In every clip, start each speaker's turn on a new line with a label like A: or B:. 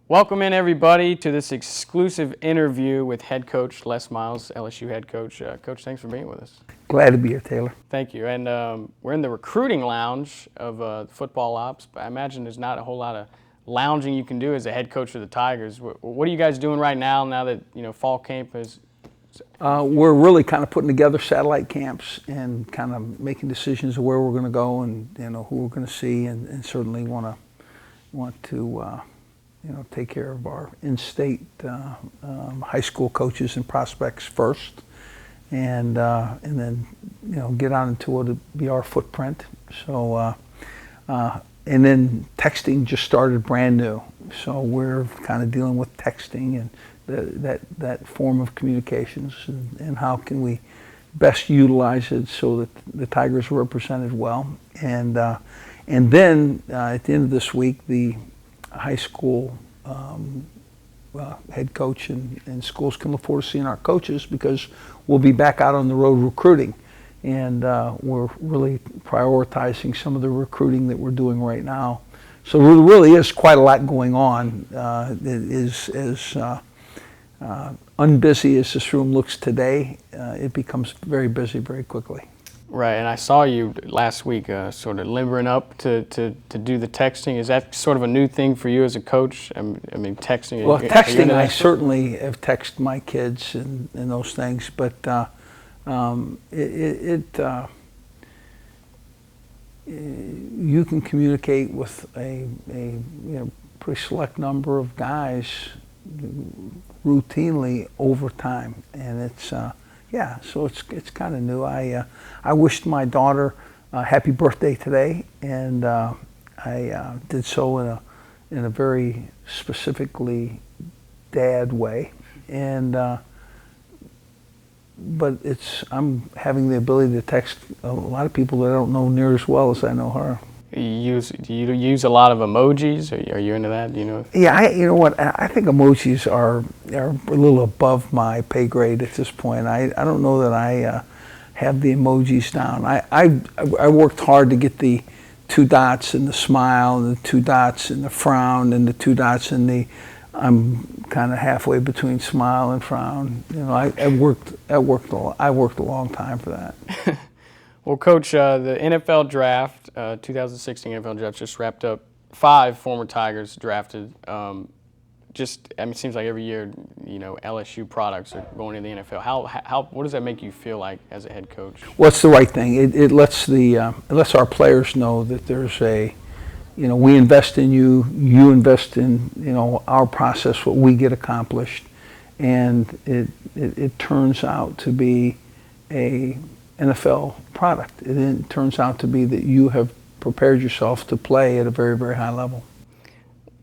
A: Welcome in, everybody, to this exclusive interview with head coach Les Miles, LSU head coach. Coach, thanks for being with us.
B: Glad to be here, Taylor.
A: Thank you. And we're in the recruiting lounge of football ops, but I imagine there's not a whole lot of lounging you can do as a head coach of the Tigers. What are you guys doing right now that fall camp is?
B: We're really kind of putting together satellite camps and kind of making decisions of where we're going to go and who we're going to see, and certainly want to take care of our in-state high school coaches and prospects first, and then get on into what would be our footprint. So and then texting just started brand new, so we're kind of dealing with texting and that form of communications, and how can we best utilize it so that the Tigers are represented well. And then at the end of this week, the high school head coach and schools can look forward to seeing our coaches, because we'll be back out on the road recruiting, and we're really prioritizing some of the recruiting that we're doing right now. So there really is quite a lot going on. It is as unbusy as this room looks today. It becomes very busy very quickly.
A: Right, and I saw you last week sort of limbering up to do the texting. Is that sort of a new thing for you as a coach? I mean, texting.
B: Well, texting, I certainly have texted my kids and those things, but you can communicate with a pretty select number of guys routinely over time, and it's so it's kind of new. I wished my daughter happy birthday today, and I did so in a very specifically dad way, and but I'm having the ability to text a lot of people that I don't know near as well as I know her.
A: Do you use a lot of emojis? Are you into that?
B: Yeah, you know what? I think emojis are a little above my pay grade at this point. I don't know that I have the emojis down. I worked hard to get the 2 dots and the smile, and the 2 dots and the frown, and the 2 dots and the. I'm kind of halfway between smile and frown. I worked a long time for that.
A: Well, Coach, the NFL draft, 2016 NFL draft just wrapped up. 5 former Tigers drafted. It seems like every year, LSU products are going to the NFL. What does that make you feel like as a head coach?
B: Well, it's the right thing. It lets our players know that there's we invest in you, you invest in our process, what we get accomplished, and it turns out to be a NFL product. It turns out to be that you have prepared yourself to play at a very, very high level.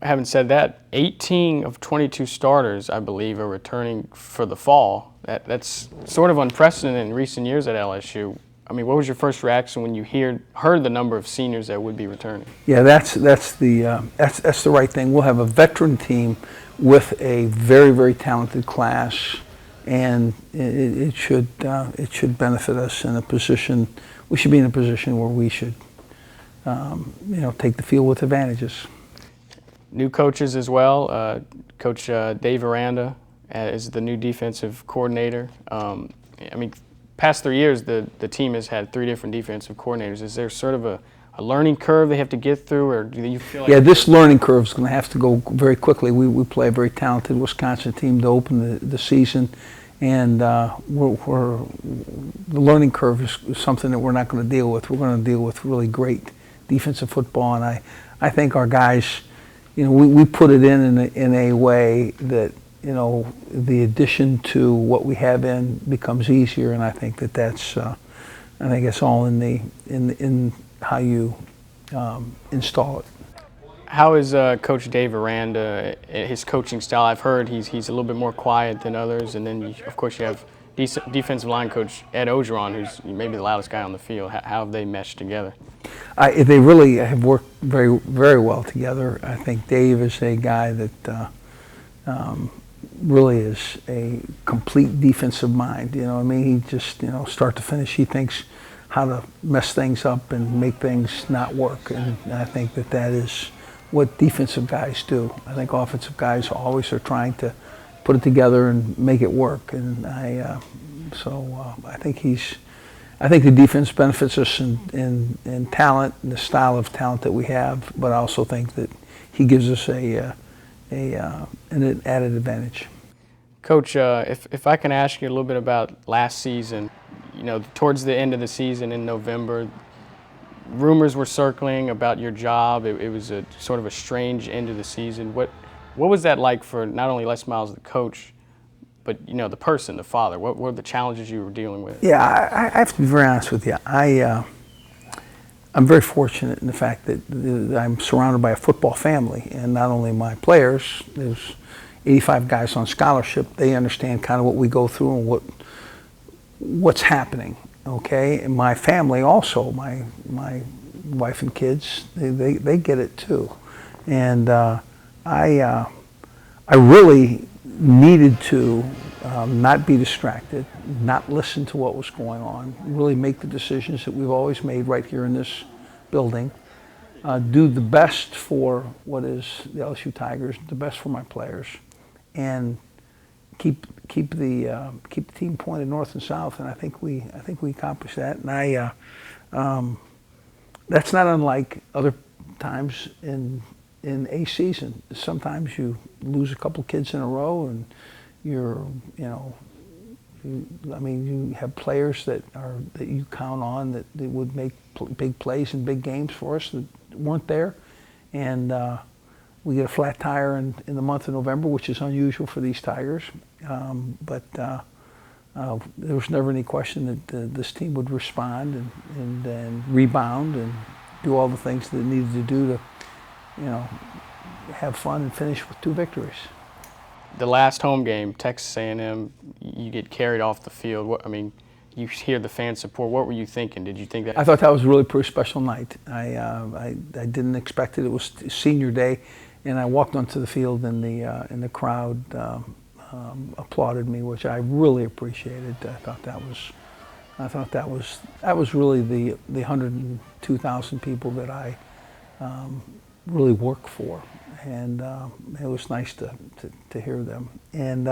A: Having said that, 18 of 22 starters, I believe, are returning for the fall. That's sort of unprecedented in recent years at LSU. I mean, what was your first reaction when you heard the number of seniors that would be returning?
B: Yeah, that's the right thing. We'll have a veteran team with a very, very talented class, and it should benefit us in a position. We should be in a position where we should take the field with advantages.
A: New coaches as well. Coach Dave Aranda is the new defensive coordinator. Past 3 years, the team has had 3 different defensive coordinators. Is there sort of a learning curve they have to get through, or do you feel like?
B: Yeah, this learning curve is going to have to go very quickly. We play a very talented Wisconsin team to open the season, and the learning curve is something that we're not going to deal with. We're going to deal with really great defensive football, and I think our guys, we put it in a way that the addition to what we have in becomes easier, and I think that's it's all in how you install it.
A: How is Coach Dave Aranda, his coaching style? I've heard he's a little bit more quiet than others, and then of course you have defensive line coach Ed Ogeron, who's maybe the loudest guy on the field. How have they meshed together?
B: They really have worked very, very well together. I think Dave is a guy that really is a complete defensive mind. He just, start to finish, he thinks how to mess things up and make things not work. And I think that is what defensive guys do. I think offensive guys always are trying to put it together and make it work. And I think the defense benefits us in talent and the style of talent that we have, but I also think that he gives us an added advantage.
A: Coach, if I can ask you a little bit about last season, towards the end of the season in November, rumors were circling about your job. It was a sort of a strange end of the season. What was that like for not only Les Miles, the coach, but the person, the father? What were the challenges you were dealing with?
B: Yeah, I have to be very honest with you. I'm very fortunate in the fact that I'm surrounded by a football family, and not only my players. There's 85 guys on scholarship. They understand kind of what we go through and what's happening. Okay, and my family also, my wife and kids, they get it too, and I really needed to not be distracted, not listen to what was going on, really make the decisions that we've always made right here in this building, do the best for what is the LSU Tigers, the best for my players, and keep the team pointed north and south, and I think we accomplished that. And that's not unlike other times in a season. Sometimes you lose a couple kids in a row, and you have players that you count on that would make big plays in big games for us that weren't there, and we get a flat tire in the month of November, which is unusual for these Tigers. But there was never any question that this team would respond and rebound and do all the things that it needed to do to, have fun and finish with 2 victories.
A: The last home game, Texas A&M, you get carried off the field. You hear the fan support. What were you thinking? Did you think that?
B: I thought that was a really pretty special night. I didn't expect it. It was senior day, and I walked onto the field, and the crowd applauded me, which I really appreciated. I thought that was really the 102,000 people that I really work for, and it was nice to hear them. And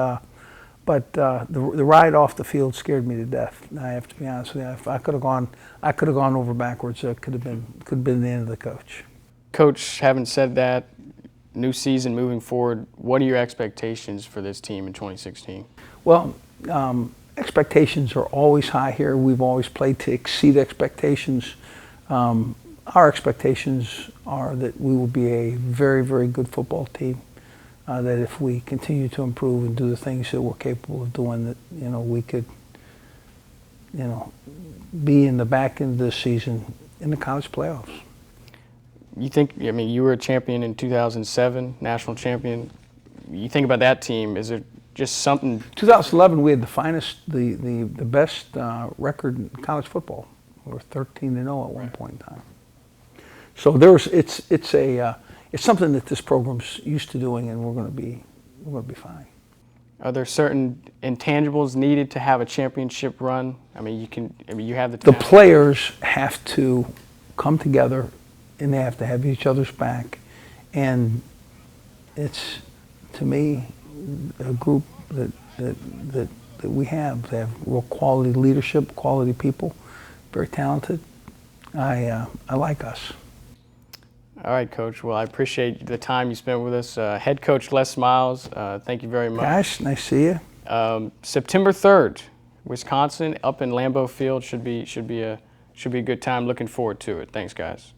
B: but the ride off the field scared me to death. I have to be honest with you. If I could have gone over backwards. It could have been the end of the coach.
A: Coach, having said that, new season moving forward, what are your expectations for this team in 2016?
B: Well, expectations are always high here. We've always played to exceed expectations. Our expectations are that we will be a very, very good football team. That if we continue to improve and do the things that we're capable of doing, that we could, be in the back end of this season in the college playoffs.
A: You think? You were a champion in 2007, national champion. You think about that team. Is there just something? 2011, we had the best record in college football. We were 13-0 at one point in time. So it's something that this program's used to doing, and we're going to be fine. Are there certain intangibles needed to have a championship run? You have the talent.
B: The players have to come together, and they have to have each other's back, and it's, to me, a group that we have. They have real quality leadership, quality people, very talented. I like us.
A: All right, Coach. Well, I appreciate the time you spent with us. Head Coach Les Miles, thank you very much.
B: Guys, nice to see you.
A: September 3rd, Wisconsin, up in Lambeau Field. Should be a good time. Looking forward to it. Thanks, guys.